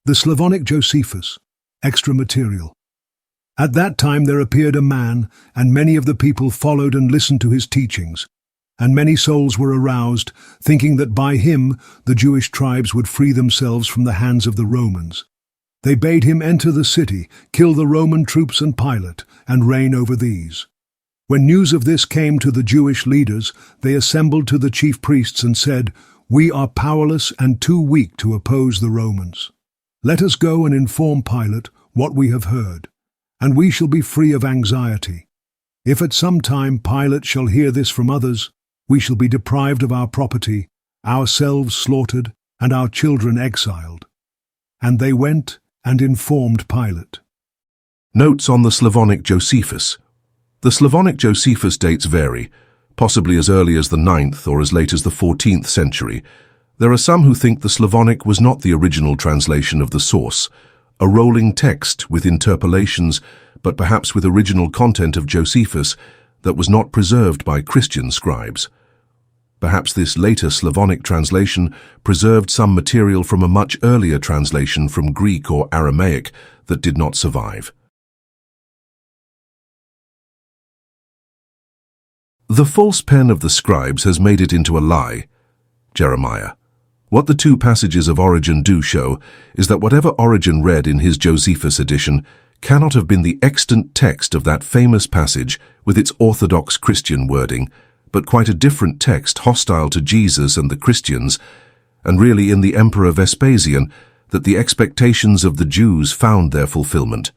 The Slavonic Josephus, extra material. At that time there appeared a man, and many of the people followed and listened to his teachings. And many souls were aroused, thinking that by him the Jewish tribes would free themselves from the hands of the Romans. They bade him enter the city, kill the Roman troops and Pilate, and reign over these. When news of this came to the Jewish leaders, they assembled to the chief priests and said, "We are powerless and too weak to oppose the Romans. Let us go and inform Pilate what we have heard, and we shall be free of anxiety. If at some time Pilate shall hear this from others, we shall be deprived of our property, ourselves slaughtered, and our children exiled." And they went and informed Pilate. Notes on the Slavonic Josephus. The Slavonic Josephus dates vary, possibly as early as the 9th or as late as the 14th century. There are some who think the Slavonic was not the original translation of the source, a rolling text with interpolations, but perhaps with original content of Josephus that was not preserved by Christian scribes. Perhaps this later Slavonic translation preserved some material from a much earlier translation from Greek or Aramaic that did not survive. The false pen of the scribes has made it into a lie. Jeremiah. What the two passages of Origen do show is that whatever Origen read in his Josephus edition cannot have been the extant text of that famous passage with its orthodox Christian wording, but quite a different text hostile to Jesus and the Christians, and really in the Emperor Vespasian, that the expectations of the Jews found their fulfillment.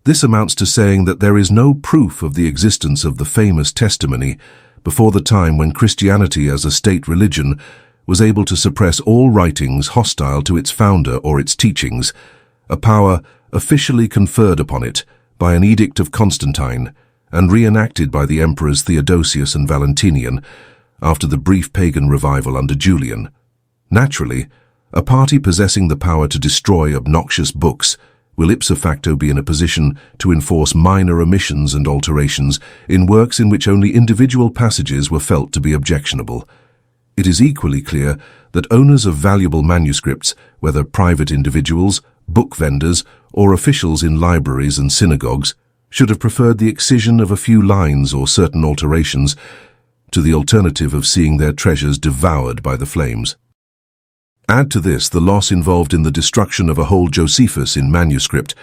This amounts to saying that there is no proof of the existence of the famous testimony before the time when Christianity as a state religion was able to suppress all writings hostile to its founder or its teachings, a power officially conferred upon it by an edict of Constantine and re-enacted by the emperors Theodosius and Valentinian after the brief pagan revival under Julian. Naturally, a party possessing the power to destroy obnoxious books will ipso facto be in a position to enforce minor omissions and alterations in works in which only individual passages were felt to be objectionable. It is equally clear that owners of valuable manuscripts, whether private individuals, book vendors, or officials in libraries and synagogues, should have preferred the excision of a few lines or certain alterations to the alternative of seeing their treasures devoured by the flames. Add to this the loss involved in the destruction of a whole Josephus in manuscript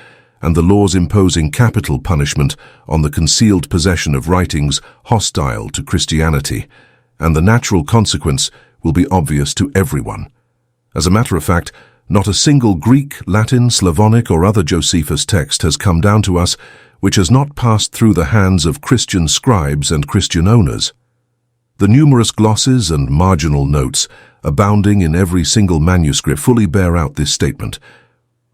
and the laws imposing capital punishment on the concealed possession of writings hostile to Christianity, and the natural consequence will be obvious to everyone. As a matter of fact, not a single Greek, Latin, Slavonic, or other Josephus text has come down to us which has not passed through the hands of Christian scribes and Christian owners. The numerous glosses and marginal notes abounding in every single manuscript fully bear out this statement.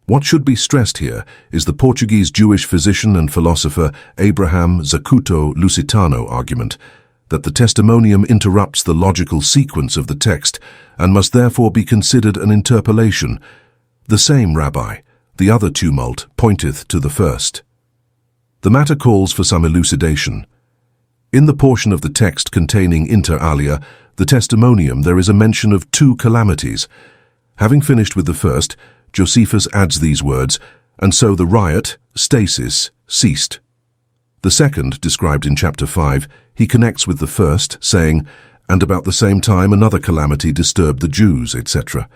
What should be stressed here is the Portuguese Jewish physician and philosopher Abraham Zacuto Lusitano argument that the testimonium interrupts the logical sequence of the text and must therefore be considered an interpolation. The same, Rabbi, the other tumult pointeth to the first. The matter calls for some elucidation. In the portion of the text containing inter alia, the testimonium, there is a mention of two calamities. Having finished with the first, Josephus adds these words, "And so the riot, stasis, ceased." The second, described in chapter 5, he connects with the first, saying, "And about the same time another calamity disturbed the Jews," etc.